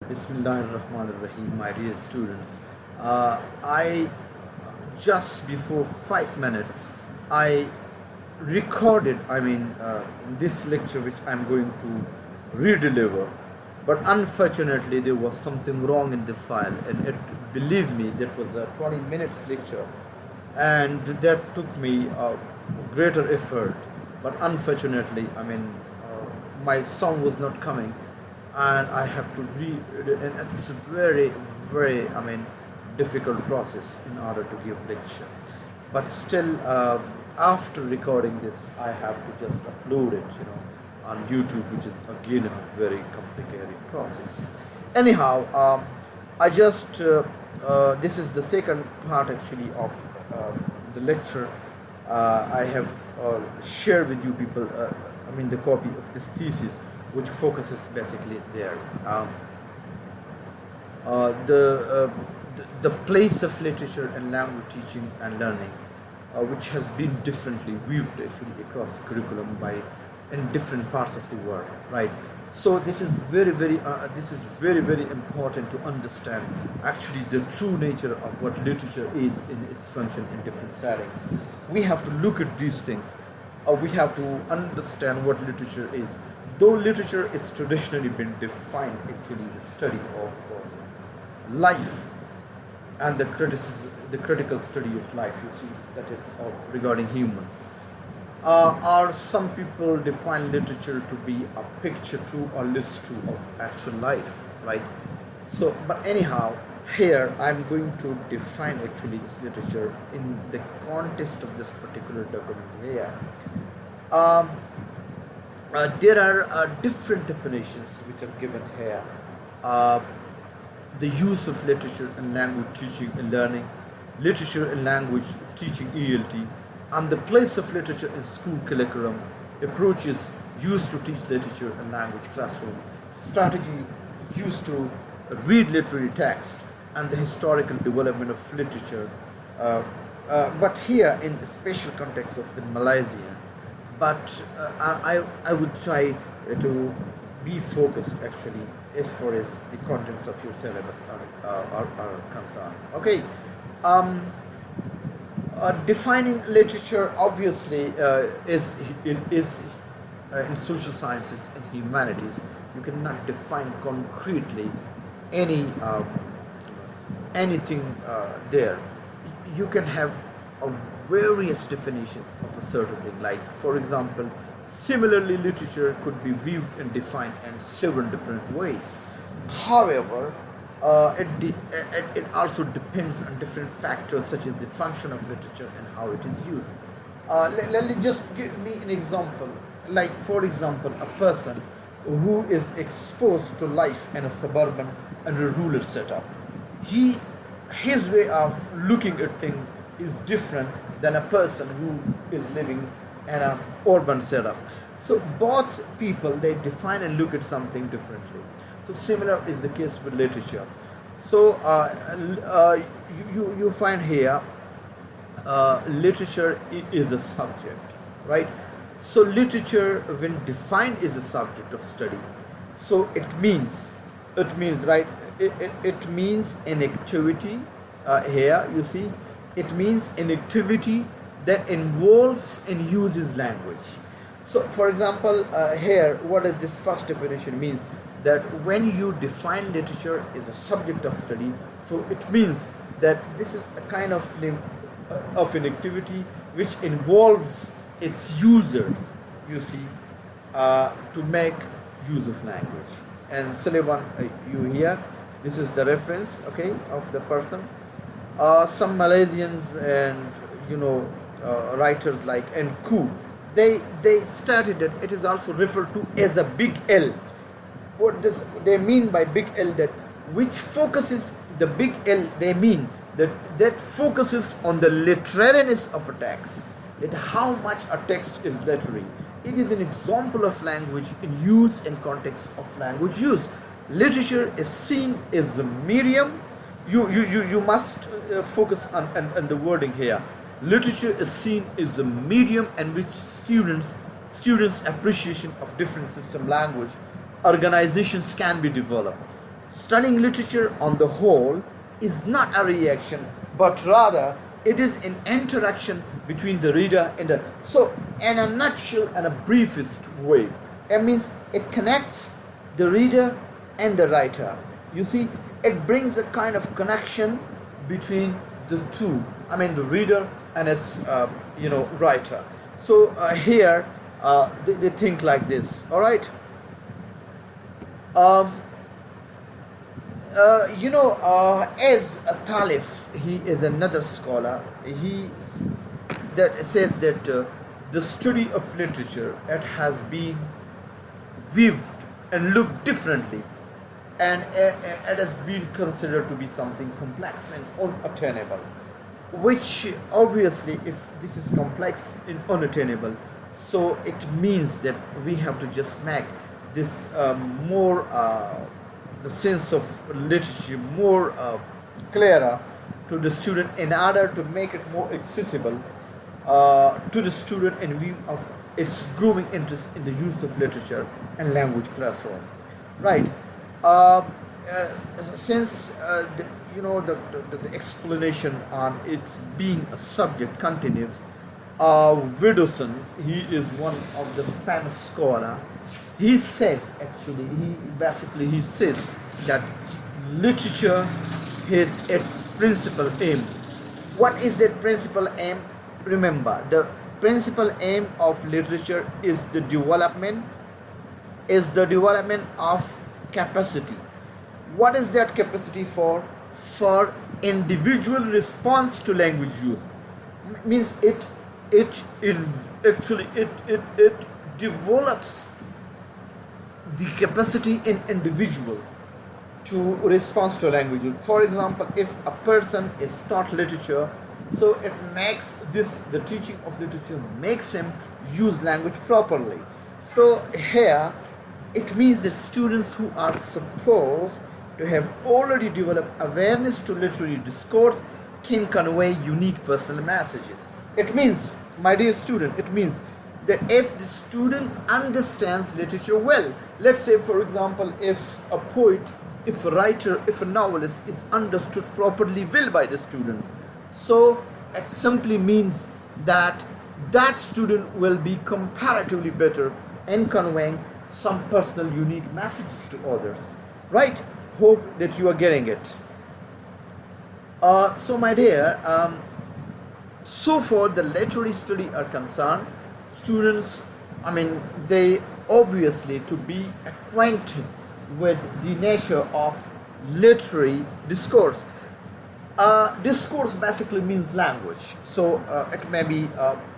Bismillahirrahmanirrahim, my dear students. I just before 5 minutes I recorded, this lecture which I'm going to redeliver, but unfortunately there was something wrong in the file, and believe me, that was a 20 minutes lecture, and that took me a greater effort. But unfortunately, my sound was not coming, and I have to read it, and it's a very, very, difficult process in order to give lecture. But still, after recording this, I have to just upload it, on YouTube, which is again a very complicated process. Anyhow, I just this is the second part actually of the lecture. I have shared with you people, the copy of this thesis, which focuses basically there. The place of literature and language teaching and learning, which has been differently viewed actually across curriculum in different parts of the world, right? So this is very, very important to understand actually the true nature of what literature is in its function in different settings. We have to look at these things. We have to understand what literature is. Though literature is traditionally been defined actually the study of life and the critical study of life, that is regarding humans. Or some people define literature to be a picture to or list to of actual life, right? So, but anyhow, here I'm going to define actually this literature in the context of this particular document here. There are different definitions which are given here. The use of literature and language teaching and learning, literature and language teaching ELT, and the place of literature in school curriculum, approaches used to teach literature and language classroom, strategy used to read literary text, and the historical development of literature. But here in the special context of the Malaysia, but I will try to be focused actually as far as the contents of your syllabus are concerned. Okay. Defining literature obviously is in social sciences and humanities. You cannot define concretely anything there. You can have various definitions of a certain thing. Like, for example, similarly, literature could be viewed and defined in several different ways. However, it also depends on different factors such as the function of literature and how it is used. Let me just give me an example. Like, for example, a person who is exposed to life in a suburban and a rural setup, his way of looking at things is different than a person who is living in an urban setup. So both people, they define and look at something differently. So similar is the case with literature. So you find here literature is a subject, right? So literature, when defined, is a subject of study. So it means right. It means an activity. Here you see, it means an activity that involves and uses language. So, for example, here, what does this first definition means? That when you define literature as a subject of study, so it means that this is a kind of an activity which involves its users, to make use of language. And Sullivan, you hear, this is the reference, okay, of the person. Some Malaysians and writers like Nku, they started it. It is also referred to as a big L. What does they mean by big L? That which focuses the big L? They mean that focuses on the literariness of a text. That how much a text is literary. It is an example of language in use and context of language use. Literature is seen as a medium. You must focus on the wording here. Literature is seen as a medium in which students' appreciation of different system language organizations can be developed. studying literature on the whole is not a reaction, but rather it is an interaction between the reader and the... So, in a nutshell and a briefest way, it means it connects the reader and the writer. You see, it brings a kind of connection between the two. I mean, the reader and its, writer. So here they think like this. All right. As a Talif, he is another scholar. He that says that the study of literature, it has been viewed and looked differently, and it has been considered to be something complex and unattainable. Which obviously, if this is complex and unattainable, so it means that we have to just make this more the sense of literature more clearer to the student, in order to make it more accessible to the student in view of its growing interest in the use of literature and language classroom. Right. Since the explanation on its being a subject continues, Widdowson, he is one of the famous scholar. He says, actually, he says that literature is its principal aim. What is that principal aim? Remember, the principal aim of literature is the development of capacity. What is that capacity for? For individual response to language use. Means it develops the capacity in individual to respond to language use. For example, if a person is taught literature, so it makes the teaching of literature makes him use language properly. So here it means the students who are supposed to have already developed awareness to literary discourse can convey unique personal messages. It means, my dear student, it means that if the students understands literature well, let's say for example, if a poet, if a writer, if a novelist is understood properly well by the students, so it simply means that that student will be comparatively better in conveying some personal unique messages to others. Right? Hope that you are getting it. So my dear, so far the literary study are concerned, students, they obviously to be acquainted with the nature of literary discourse. Discourse basically means language, so it may be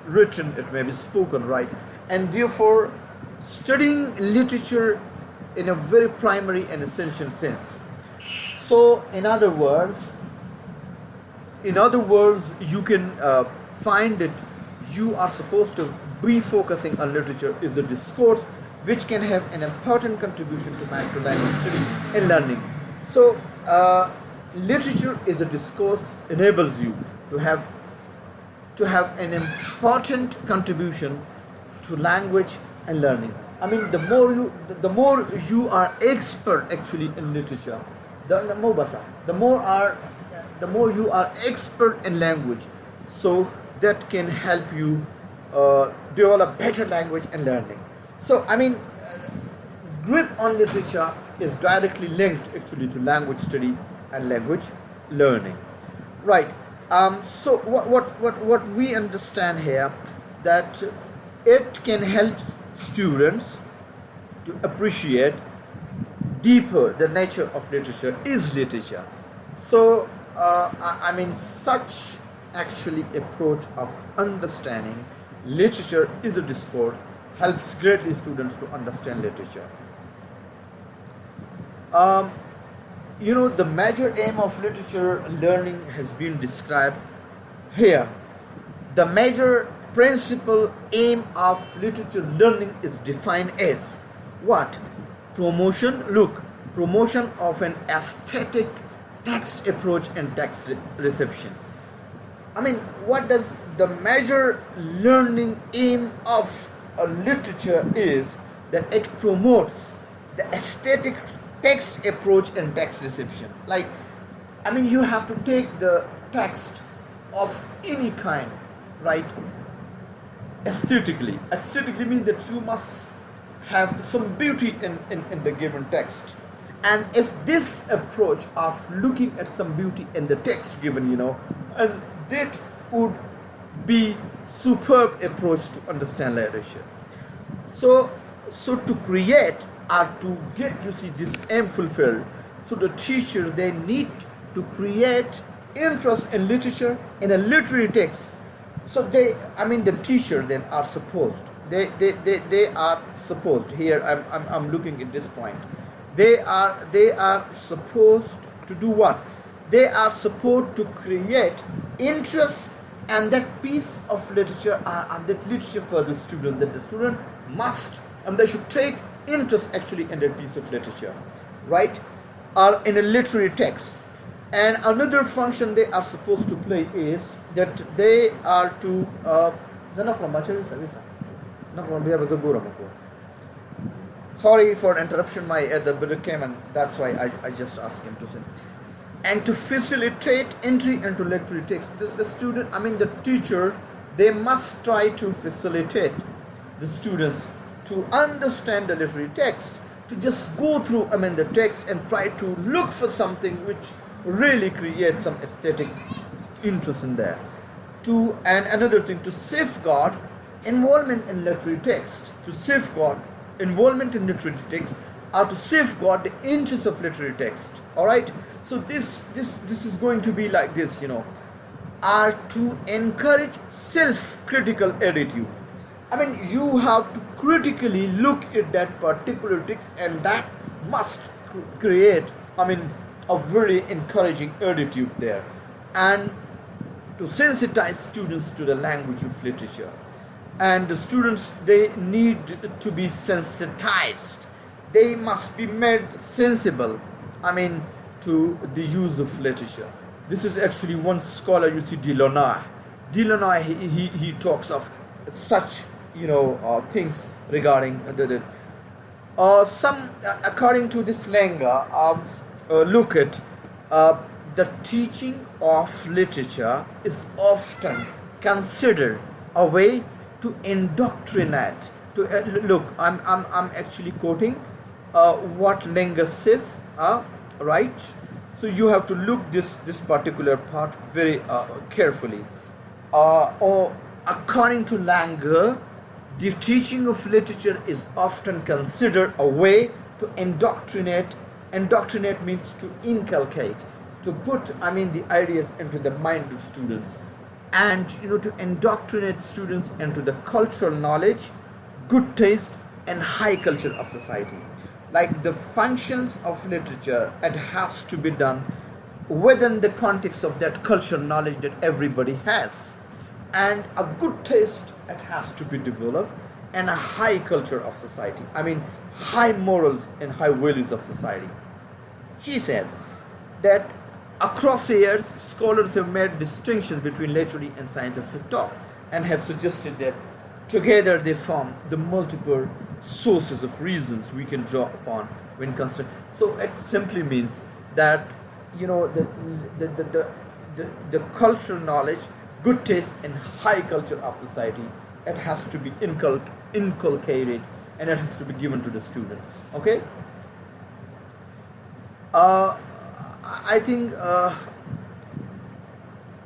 written, it may be spoken, right? And therefore studying literature in a very primary and essential sense. So in other words, you can find that you are supposed to be focusing on literature is a discourse which can have an important contribution to language study and learning. So literature is a discourse enables you to have an important contribution to language and learning. The more you are expert actually in literature, the more you are expert in language, so that can help you develop better language and learning. So grip on literature is directly linked actually to language study and language learning. Right. So what we understand here, that it can help students to appreciate deeper the nature of literature is literature. So such actually approach of understanding literature is a discourse helps greatly students to understand literature. The major aim of literature learning has been described here. The major principal aim of literature learning is defined as what? Promotion of an aesthetic text approach and text reception. What does the major learning aim of a literature is? That it promotes the aesthetic text approach and text reception. Like, I mean, you have to take the text of any kind, right? Aesthetically means that you must have some beauty in the given text. And if this approach of looking at some beauty in the text given, and that would be superb approach to understand literature. So to create or to get, this aim fulfilled, so the teacher, they need to create interest in literature, in a literary text. So the teacher then are supposed, they are supposed, here I'm looking at this point, they are supposed to do what? They are supposed to create interest and that piece of literature, and that literature for the student, that the student must, and they should take interest actually in that piece of literature, right? Or in a literary text. And another function they are supposed to play is that they are to sorry for interruption, the brother came, and that's why I just asked him to say. And to facilitate entry into literary text, the student, the teacher, they must try to facilitate the students to understand the literary text, to just go through the text and try to look for something which really creates some aesthetic interest in there. And another thing, to safeguard involvement in literary text, to safeguard involvement in literary text, or to safeguard the interest of literary text. All right. So this is going to be like this, are to encourage self-critical attitude. You have to critically look at that particular text, and that must create, a very encouraging attitude there. And to sensitize students to the language of literature. And the students, they need to be sensitized. They must be made sensible, to the use of literature. This is actually one scholar, Delaunay. Delaunay, he talks of such, things regarding according to this Lenga, look at the teaching of literature is often considered a way to indoctrinate. Look, I'm actually quoting what Lenga says, right? So you have to look this particular part very carefully. Or according to Langer, the teaching of literature is often considered a way to indoctrinate. Indoctrinate means to inculcate, to put the ideas into the mind of students, and to indoctrinate students into the cultural knowledge, good taste, and high culture of society. Like the functions of literature, it has to be done within the context of that cultural knowledge that everybody has, and a good taste, it has to be developed, and a high culture of society, high morals and high values of society. She says that across the years, scholars have made distinctions between literary and scientific thought, and have suggested that together they form the multiple sources of reasons we can draw upon when considered. So it simply means that the cultural knowledge, good taste, and high culture of society, it has to be inculcated, and it has to be given to the students. Okay. I think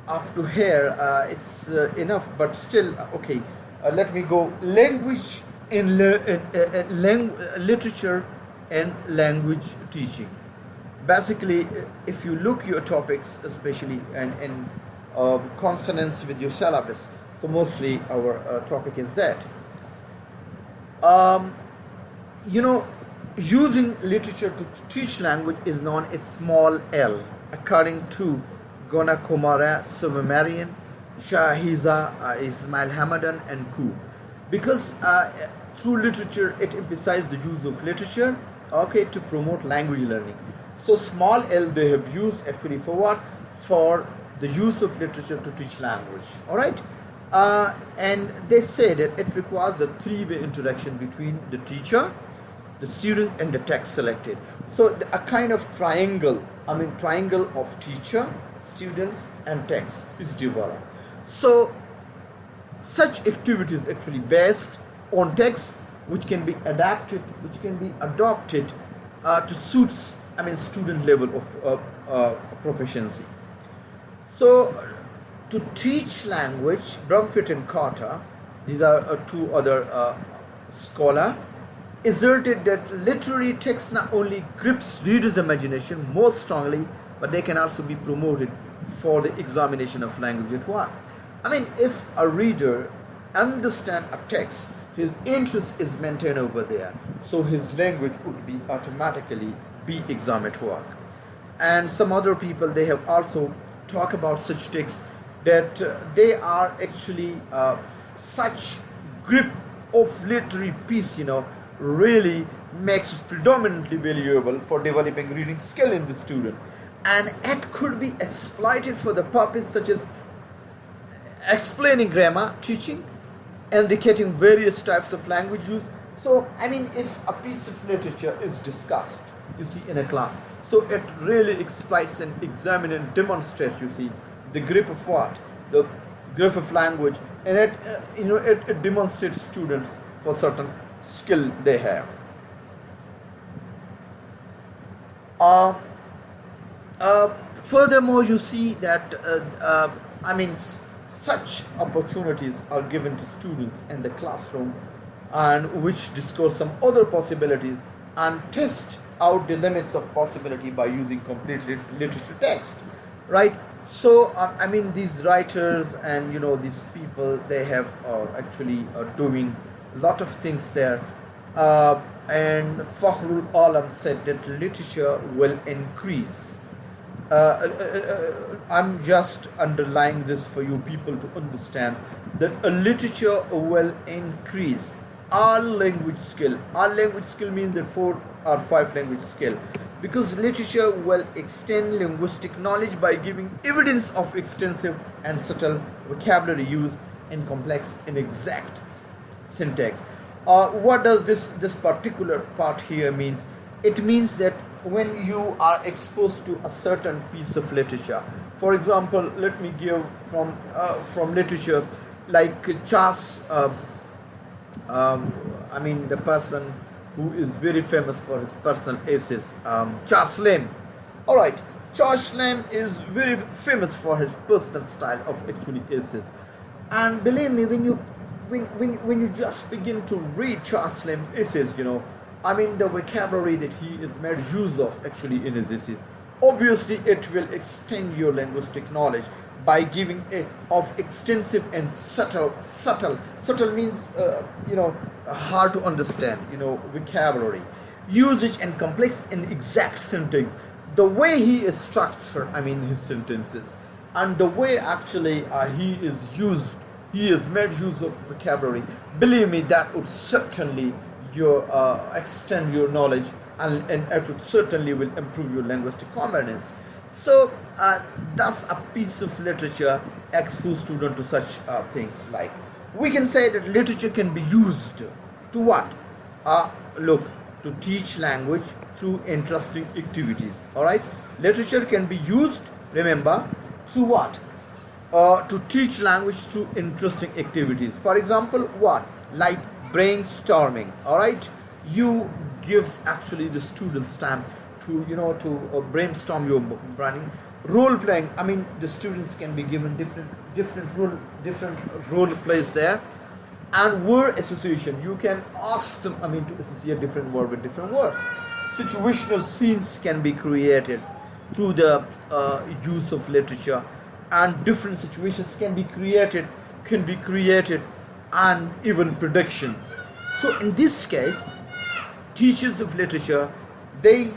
up to here it's enough, but still okay. Let me go. Language in literature and language teaching. Basically, if you look your topics, especially in consonance with your syllabus, so mostly our topic is that. Using literature to teach language is known as small L, according to Gona Komara, Subramanian, Shahiza, Ismail Hamadan, and Ku. Because through literature, it emphasizes the use of literature, to promote language learning. So small L they have used actually for what? For the use of literature to teach language. All right. And they say that it requires a three-way interaction between the teacher the students and the text selected. So a kind of triangle, triangle of teacher, students and text is developed. So such activities actually based on text, which can be adapted, which can be adopted to suit student level of proficiency. So to teach language, Brumfitt and Carter, these are two other scholars, asserted that literary text not only grips readers' imagination more strongly, but they can also be promoted for the examination of language at work. If a reader understands a text, his interest is maintained over there, so his language would be automatically be examined at work. And some other people, they have also talked about such texts that they are actually such grip of literary piece, really makes it predominantly valuable for developing reading skill in the student, and it could be exploited for the purpose such as explaining grammar, teaching, indicating various types of language use. So if a piece of literature is discussed, you see, in a class, so it really exploits and examines and demonstrates, you see, the grip of what, the grip of language, and it demonstrates students for certain skill they have. Furthermore, you see that such opportunities are given to students in the classroom, and which discuss some other possibilities and test out the limits of possibility by using complete literature text, right? So these writers and these people, they have actually doing a lot of things there, and Fakhrul Alam said that literature will increase. I'm just underlying this for you people to understand that a literature will increase our language skill. Our language skill means that 4 or 5 language skill, because literature will extend linguistic knowledge by giving evidence of extensive and subtle vocabulary use in complex and exact syntax. What does this particular part here means? It means that when you are exposed to a certain piece of literature, for example, let me give from literature like Charles, the person who is very famous for his personal essays, Charles Lamb. All right, Charles Lamb is very famous for his personal style of actually essays, and believe me, when you just begin to read Charles Lamb's essays, the vocabulary that he is made use of actually in his essays, obviously it will extend your linguistic knowledge by giving it of extensive and subtle. Subtle means hard to understand, vocabulary, usage, and complex and exact syntax. The way he is structured, his sentences, and the way actually he is made use of vocabulary. Believe me, that would certainly extend your knowledge, and it would certainly will improve your linguistic competence. So that's a piece of literature expose student to such things. Like, we can say that literature can be used to what? To teach language through interesting activities. All right, literature can be used, remember, to what? To teach language through interesting activities. For example, what? Like brainstorming. All right, you give actually the students time to brainstorm your branding. Role playing, the students can be given different role plays there. And word association, you can ask them to associate different word with different words. Situational scenes can be created through the use of literature, and different situations can be created, and even prediction. So in this case, teachers of literature, they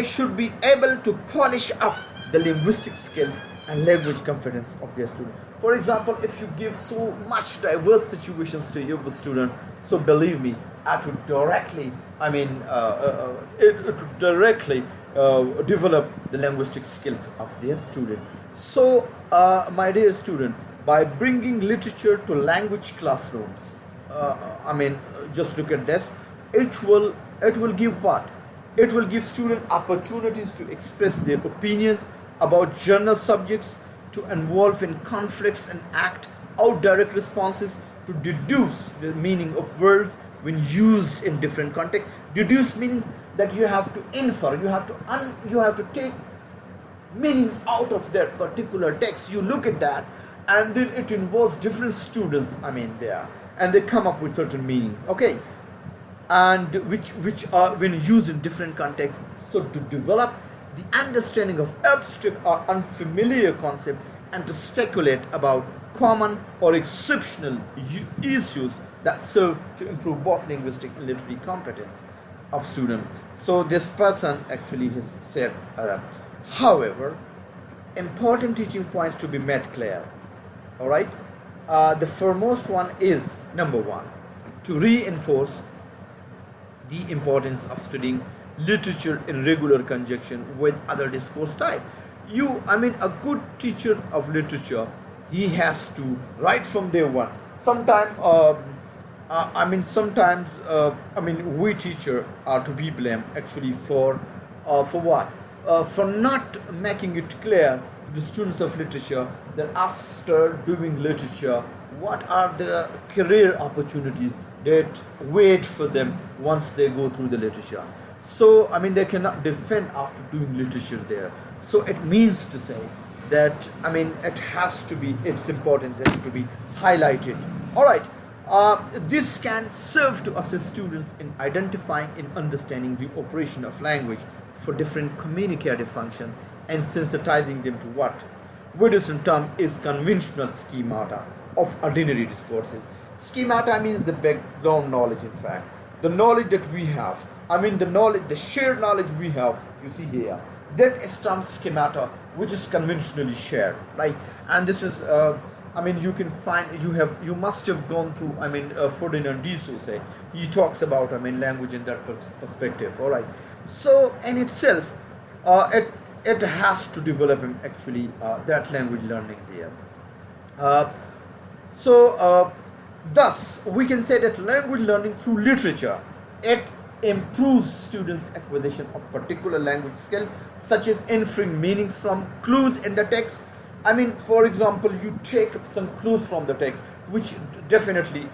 should be able to polish up the linguistic skills and language confidence of their students. For example, if you give so much diverse situations to your student, so believe me, it would directly, develop the linguistic skills of their student. So, my dear student, by bringing literature to language classrooms, just look at this, it will It will give what? It will give students opportunities to express their opinions about general subjects, to involve in conflicts and act out direct responses, to deduce the meaning of words when used in different contexts. Deduce meaning that you have to infer, you have to take meanings out of that particular text. You look at that, and then it involves different students, there, and they come up with certain meanings, okay, and which are when used in different contexts. So to develop the understanding of abstract or unfamiliar concept, and to speculate about common or exceptional issues that serve to improve both linguistic and literary competence of students. So this person actually has said, however, important teaching points to be made clear. All right. The foremost one is, number one, to reinforce the importance of studying literature in regular conjunction with other discourse types. A good teacher of literature, he has to, right from day one. Sometimes, we teachers are to be blamed actually for what? For not making it clear to the students of literature that after doing literature, what are the career opportunities that wait for them once they go through the literature. So, they cannot defend after doing literature there. So it means to say that, it's important, it has to be highlighted. All right. This can serve to assist students in identifying and understanding the operation of language for different communicative functions and sensitizing them to what Widdowson term is conventional schemata of ordinary discourses. Schemata means the background knowledge, in fact. The knowledge that we have, the shared knowledge we have, you see here, that is termed schemata, which is conventionally shared, right? And this is, you can find, you must have gone through, Ferdinand de Saussure. He talks about, language in that perspective, all right? So, in itself, it has to develop that language learning there. Thus, we can say that language learning through literature, it improves students' acquisition of particular language skill, such as inferring meanings from clues in the text. For example, you take some clues from the text, which definitely,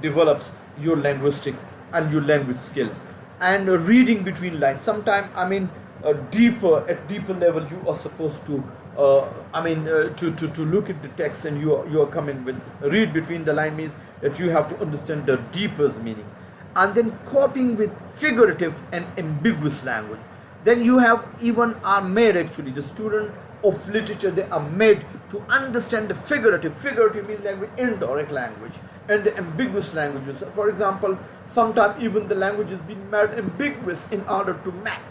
develops your linguistics and your language skills. And reading between lines. Sometimes, at deeper level, you are supposed to, to look at the text, and you are coming with read between the line means that you have to understand the deeper meaning. And then coping with figurative and ambiguous language. Then you have are made actually, the student of literature, they are made to understand the figurative. Figurative means language, indirect language, and the ambiguous languages. For example, sometimes even the language is being made ambiguous in order to make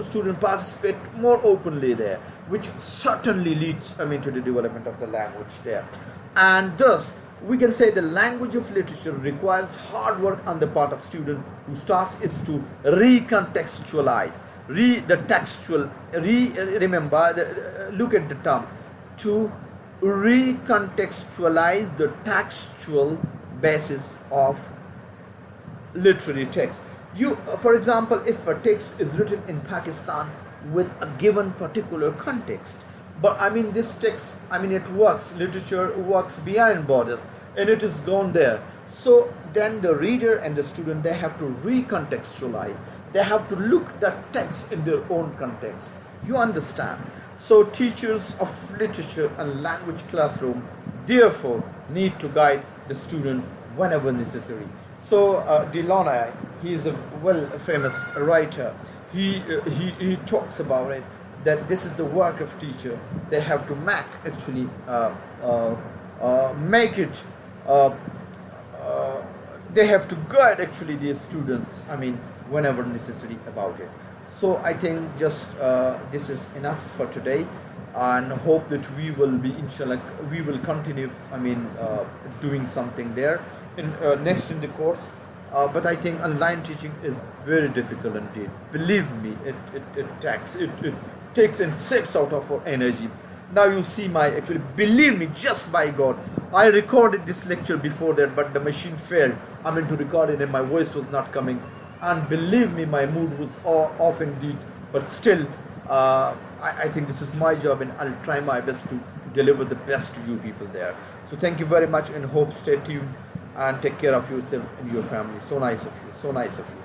students participate more openly there, which certainly leads to the development of the language there. And thus, we can say the language of literature requires hard work on the part of students whose task is to recontextualize. Look at the term, to recontextualize the textual basis of literary text. For example, if a text is written in Pakistan with a given particular context, but this text, it works, literature works beyond borders, and it is gone there. So then the reader and the student, they have to recontextualize. They have to look that text in their own context. You understand? So teachers of literature and language classroom, therefore, need to guide the student whenever necessary. So Delaunay, he is a famous writer. He talks about it, that this is the work of teacher. They have to make it. They have to guide their students. Whenever necessary about it. So I think just this is enough for today, and hope that we will be, inshallah, we will continue doing something there in next in the course. But I think online teaching is very difficult indeed. Believe me, it takes and saps out of our energy. Now you see believe me, just by God, I recorded this lecture before that, but the machine failed. To record it, and my voice was not coming and believe me, my mood was off indeed, but still I think this is my job, and I'll try my best to deliver the best to you people there. So thank you very much, and hope stay tuned and take care of yourself and your family. So nice of you, so nice of you.